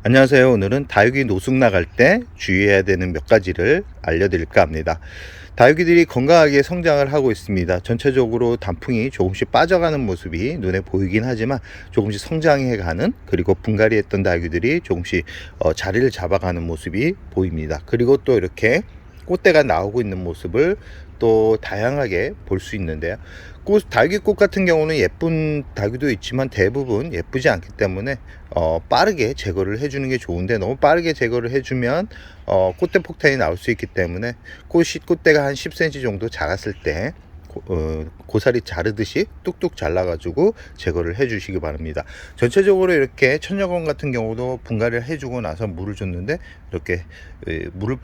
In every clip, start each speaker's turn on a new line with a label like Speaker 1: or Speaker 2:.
Speaker 1: 안녕하세요. 오늘은 다육이 노숙 나갈 때 주의해야 되는 몇 가지를 알려드릴까 합니다. 다육이들이 건강하게 성장을 하고 있습니다. 전체적으로 단풍이 조금씩 빠져가는 모습이 눈에 보이긴 하지만 조금씩 성장해가는, 그리고 분갈이 했던 다육이들이 조금씩 자리를 잡아가는 모습이 보입니다. 그리고 또 이렇게 꽃대가 나오고 있는 모습을 또 다양하게 볼 수 있는데요. 다육이꽃 같은 경우는 예쁜 다육이도 있지만 대부분 예쁘지 않기 때문에 빠르게 제거를 해주는 게 좋은데, 너무 빠르게 제거를 해주면 꽃대 폭탄이 나올 수 있기 때문에 꽃대가 한 10cm 정도 자랐을 때 고사리 자르듯이 뚝뚝 잘라가지고 제거를 해주시기 바랍니다. 전체적으로 이렇게 천여권 같은 경우도 분갈이를 해주고 나서 물을 줬는데 이렇게 물을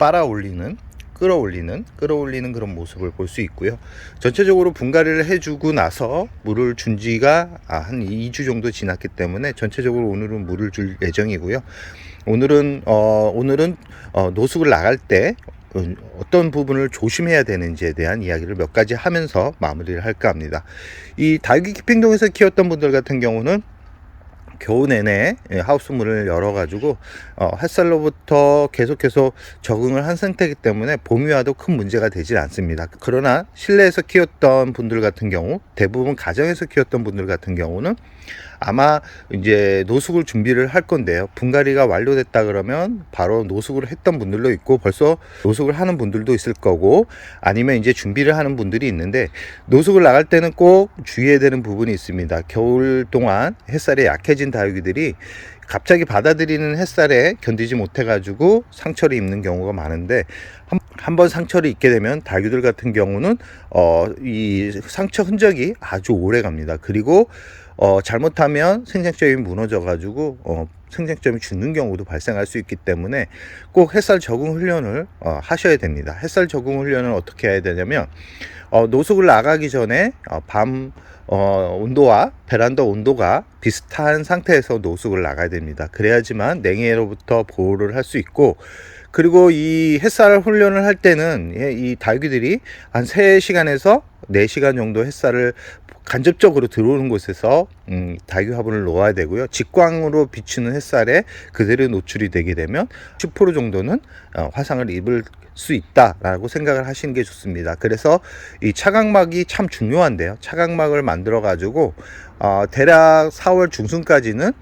Speaker 1: 끌어올리는 그런 모습을 볼 수 있고요. 전체적으로 분갈이를 해주고 나서 물을 준 지가 한 2주 정도 지났기 때문에 전체적으로 오늘은 물을 줄 예정이고요. 오늘은 노숙을 나갈 때 어떤 부분을 조심해야 되는지에 대한 이야기를 몇 가지 하면서 마무리를 할까 합니다. 이 다육이 키핑동에서 키웠던 분들 같은 경우는 겨우 내내 하우스문을 열어가지고 햇살로부터 계속해서 적응을 한 상태이기 때문에 봄이 와도 큰 문제가 되질 않습니다. 그러나 실내에서 키웠던 분들 같은 경우, 대부분 가정에서 키웠던 분들 같은 경우는 아마 이제 노숙을 준비를 할 건데요. 분갈이가 완료됐다 그러면 바로 노숙을 했던 분들도 있고 벌써 노숙을 하는 분들도 있을 거고, 아니면 이제 준비를 하는 분들이 있는데, 노숙을 나갈 때는 꼭 주의해야 되는 부분이 있습니다. 겨울 동안 햇살에 약해진 다육이들이 갑자기 받아들이는 햇살에 견디지 못해 가지고 상처를 입는 경우가 많은데, 한번 상처를 입게 되면 다육이들 같은 경우는 이 상처 흔적이 아주 오래 갑니다. 그리고 잘못하면 생장점이 무너져 가지고 생장점이 죽는 경우도 발생할 수 있기 때문에 꼭 햇살 적응 훈련을 하셔야 됩니다. 햇살 적응 훈련을 어떻게 해야 되냐면, 노숙을 나가기 전에 밤 온도와 베란다 온도가 비슷한 상태에서 노숙을 나가야 됩니다. 그래야지만 냉해로부터 보호를 할 수 있고, 그리고 이 햇살 훈련을 할 때는 이 다육이들이 한 3시간에서 4시간 정도 햇살을 간접적으로 들어오는 곳에서 다육이 화분을 놓아야 되고요. 직광으로 비추는 햇살에 그대로 노출이 되게 되면 10% 정도는 화상을 입을 수 있다라고 생각을 하시는 게 좋습니다. 그래서 이 차각막이 참 중요한데요. 차각막을 만들어 가지고 대략 4월 중순까지는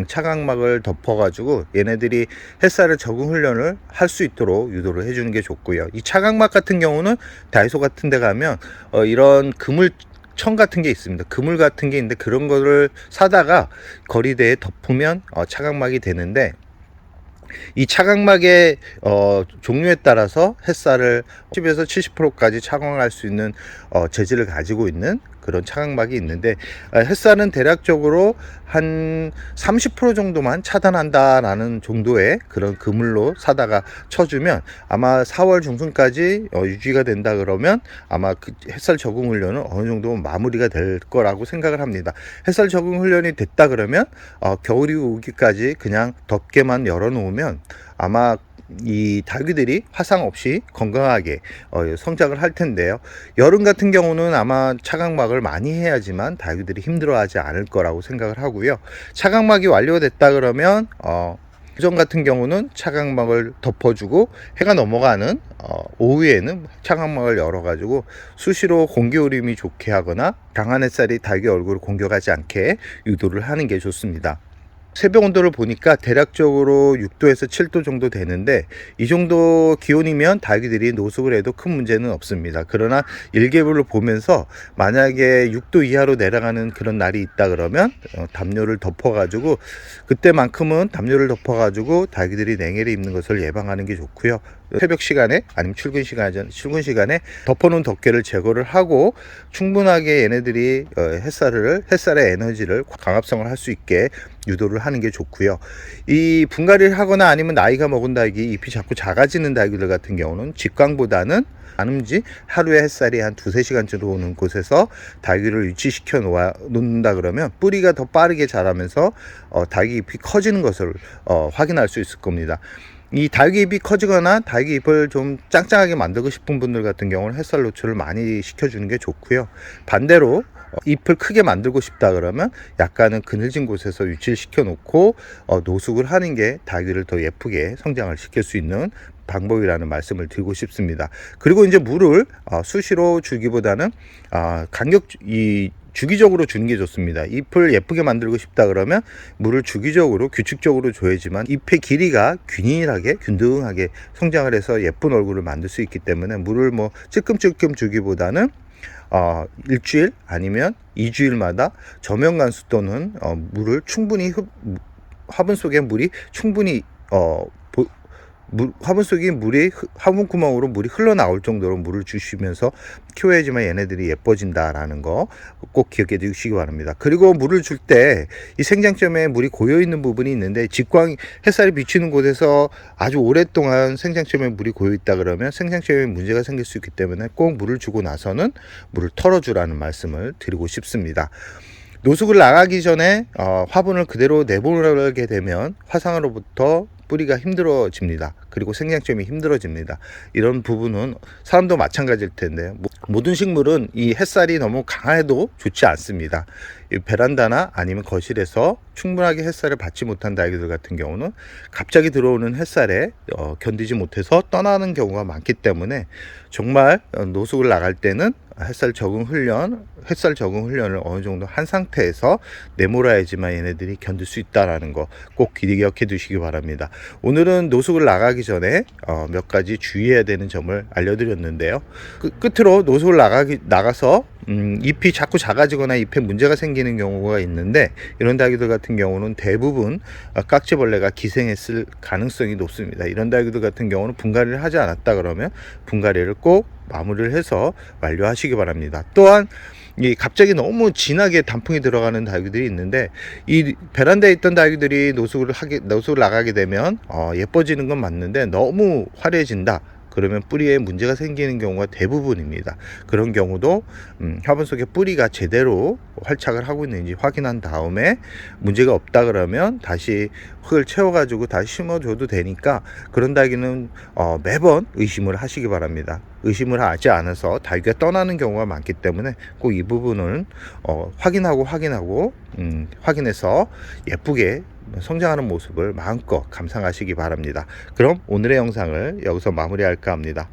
Speaker 1: 차각막을 덮어가지고 얘네들이 햇살을 적응 훈련을 할 수 있도록 유도를 해주는 게 좋고요. 이 차각막 같은 경우는 다이소 같은 데 가면 이런 그물청 같은 게 있습니다. 그물 같은 게 있는데 그런 거를 사다가 거리대에 덮으면 차각막이 되는데, 이 차각막의 종류에 따라서 햇살을 10에서 70%까지 차광할 수 있는 재질을 가지고 있는 그런 차각막이 있는데, 햇살은 대략적으로 한 30% 정도만 차단한다라는 정도의 그런 그물로 사다가 쳐주면 아마 4월 중순까지 유지가 된다 그러면 아마 그 햇살 적응 훈련은 어느 정도 마무리가 될 거라고 생각을 합니다. 햇살 적응 훈련이 됐다 그러면 겨울이 오기까지 그냥 덮개만 열어 놓으면 아마 이 다육이들이 화상 없이 건강하게 성장을 할 텐데요. 여름 같은 경우는 아마 차각막을 많이 해야지만 다육이들이 힘들어하지 않을 거라고 생각을 하고요. 차각막이 완료됐다 그러면 오전 같은 경우는 차각막을 덮어주고, 해가 넘어가는 오후에는 차각막을 열어가지고 수시로 공기 흐름이 좋게 하거나 강한 햇살이 다육이 얼굴을 공격하지 않게 유도를 하는 게 좋습니다. 새벽 온도를 보니까 대략적으로 6도에서 7도 정도 되는데, 이 정도 기온이면 다육이들이 노숙을 해도 큰 문제는 없습니다. 그러나 일개불을 보면서 만약에 6도 이하로 내려가는 그런 날이 있다 그러면 담요를 덮어가지고, 그때만큼은 담요를 덮어가지고 다육이들이 냉해를 입는 것을 예방하는 게 좋고요. 새벽 시간에 아니면 출근 시간에 덮어놓은 덮개를 제거를 하고 충분하게 얘네들이 햇살의 에너지를 강압성을 할 수 있게 유도를 하는 게 좋고요. 이 분갈이를 하거나 아니면 나이가 먹은 다육이 잎이 자꾸 작아지는 다육이들 같은 경우는 직광보다는 가늠지 하루에 햇살이 한 2-3시간 정도 오는 곳에서 다육이를 유치시켜 놓는다 그러면 뿌리가 더 빠르게 자라면서 다육이 잎이 커지는 것을 확인할 수 있을 겁니다. 이 다육이 잎이 커지거나 다육이 잎을 좀 짱짱하게 만들고 싶은 분들 같은 경우는 햇살 노출을 많이 시켜주는 게 좋고요. 반대로 잎을 크게 만들고 싶다 그러면 약간은 그늘진 곳에서 위치를 시켜 놓고 노숙을 하는 게 닭을 더 예쁘게 성장을 시킬 수 있는 방법이라는 말씀을 드리고 싶습니다. 그리고 이제 물을 수시로 주기보다는 주기적으로 주는 게 좋습니다. 잎을 예쁘게 만들고 싶다 그러면 물을 주기적으로 규칙적으로 줘야지만 잎의 길이가 균일하게 균등하게 성장을 해서 예쁜 얼굴을 만들 수 있기 때문에 물을 뭐 찔끔찔끔 주기보다는 일주일 아니면 2주일마다 저면간수 또는 물을 충분히 화분 속에 물이 충분히 화분 속에 화분 구멍으로 물이 흘러나올 정도로 물을 주시면서 키워야지만 얘네들이 예뻐진다라는 거 꼭 기억해 두시기 바랍니다. 그리고 물을 줄 때 이 생장점에 물이 고여 있는 부분이 있는데 햇살이 비치는 곳에서 아주 오랫동안 생장점에 물이 고여 있다 그러면 생장점에 문제가 생길 수 있기 때문에 꼭 물을 주고 나서는 물을 털어주라는 말씀을 드리고 싶습니다. 노숙을 나가기 전에 화분을 그대로 내보내게 되면 화상으로부터 뿌리가 힘들어집니다. 그리고 생장점이 힘들어집니다. 이런 부분은 사람도 마찬가지일 텐데 모든 식물은 이 햇살이 너무 강해도 좋지 않습니다. 이 베란다나 아니면 거실에서 충분하게 햇살을 받지 못한 닭들 같은 경우는 갑자기 들어오는 햇살에 견디지 못해서 떠나는 경우가 많기 때문에 정말 노숙을 나갈 때는 햇살 적응 훈련을 어느 정도 한 상태에서 내몰아야지만 얘네들이 견딜 수 있다라는 거 꼭 기억해 두시기 바랍니다. 오늘은 노숙을 나가기 전에 몇 가지 주의해야 되는 점을 알려드렸는데요. 끝으로 노숙을 나가서 잎이 자꾸 작아지거나 잎에 문제가 생기는 경우가 있는데 이런 닭들 같은 경우는 대부분 깍지벌레가 기생했을 가능성이 높습니다. 이런 닭들 같은 경우는 분갈이를 하지 않았다 그러면 분갈이를 꼭 마무리를 해서 완료하시기 바랍니다. 또한 갑자기 너무 진하게 단풍이 들어가는 닭들이 있는데 이 베란다에 있던 닭들이 노숙을 나가게 되면 예뻐지는 건 맞는데 너무 화려해진다. 그러면 뿌리에 문제가 생기는 경우가 대부분입니다. 그런 경우도 화분 속에 뿌리가 제대로 활착을 하고 있는지 확인한 다음에 문제가 없다 그러면 다시 흙을 채워가지고 다시 심어줘도 되니까 그런 닭이는 매번 의심을 하시기 바랍니다. 의심을 하지 않아서 닭이 떠나는 경우가 많기 때문에 꼭 이 부분을 확인해서 예쁘게 성장하는 모습을 마음껏 감상하시기 바랍니다. 그럼 오늘의 영상을 여기서 마무리할까 합니다.